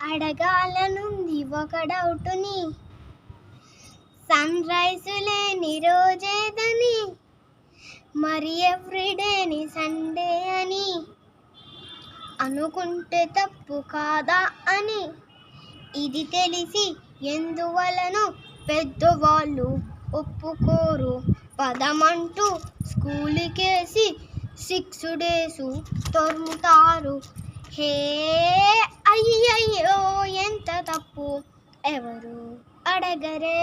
అడగాలనుంది ఒక డౌటుని, sun rise లేని రోజేదని, మరి ఎవ్రీడేని సండే అని అనుకుంటే తప్పు కాదా అని. ఇది తెలిసి ఎందువలను పెద్దవాళ్ళు ఒప్పుకోరు, పదమంటూ స్కూలుకేసి 6 days తరుముతారు. హే అయ్యయ్యో ఎంత తప్పు, ఎవరు అడగరే.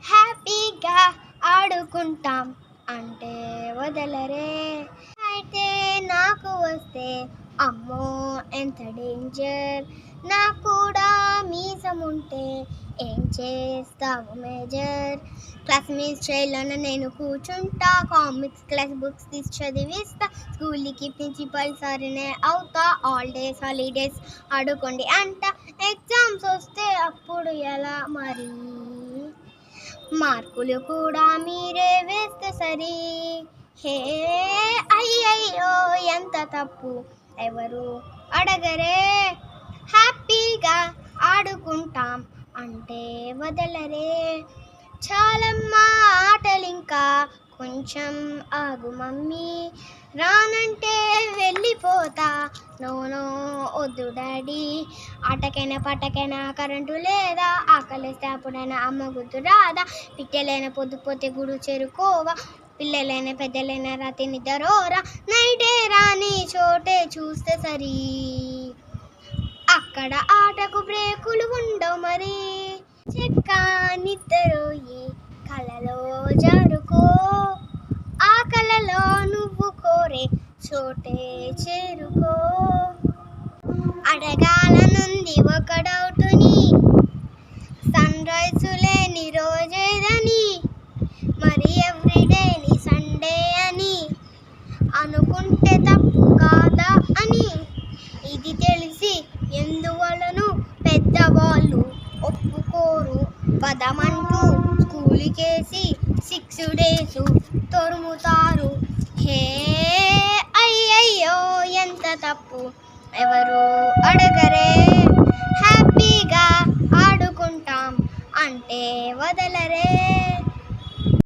హ్యాపీగా ఆడుకుంటాం అంటే వదలరే. అయితే నాకు వస్తే అమ్మో ఎంత డేంజర్, నాకు కూడా మీసం ఉంటే ఏం చేస్తావు మేజర్. క్లాస్ మిస్ చేయలను నేను కూర్చుంటా, కామిక్స్ క్లాస్ బుక్స్ తీసి చదివిస్తా, స్కూల్కి ప్రిన్సిపల్ సార్నే అవుతా, ఆల్ డేస్ హాలిడేస్ ఆడుకోండి అంట. ఎగ్జామ్స్ వస్తే అప్పుడు ఎలా మరి, మార్కులు కూడా మీరే వేస్తే సరి. హే అయ్యయ్యో ఎంత తప్పు, ఎవరు అడగరే. హ్యాపీగా ఆడుకుంటాం అంటే వదలరే. చాలమ్మా ఆటలింకా కొంచెం ఆగు మమ్మీ, రానంటే వెళ్ళిపోతా, నో వద్దు డాడీ. ఆటకైనా పాటకైనా కరెంటు లేదా, ఆకలిస్తే అప్పుడైనా అమ్మ గుర్తు రాదా, పిట్టెలైనా పొద్దుపోతే గుడు చేరుకోవా, పిల్లలైనా పెద్దలైనా రాత్రి నిద్రోరా, నైటే రాని చోటే చూస్తే సరి, అక్కడ ఆటకు బ్రేకులు ఉండవు మరి. చెక్క నిద్రోయి కలలో జారుకో, ఆ కలలో నువ్వు కోరే చోటే చేరుకో. అడగాలనుంది ఒక డౌటుని, సన్ రైజ్ లేని రోజేదని, మరి ఎవ్రీడేని సండే అని అనుకుంటే తప్పు కాదా అని. ఇది తెలిసి ఎందువలను పెద్దవాళ్ళు ఒప్పుకోరు, పదమంటూ స్కూలుకేసి 6 days తరుముతారు. హే అయ్యయ్యో ఎంత తప్పు, ఎవరు అడగరే. హ్యాపీగా ఆడుకుంటాం అంటే వదలరే.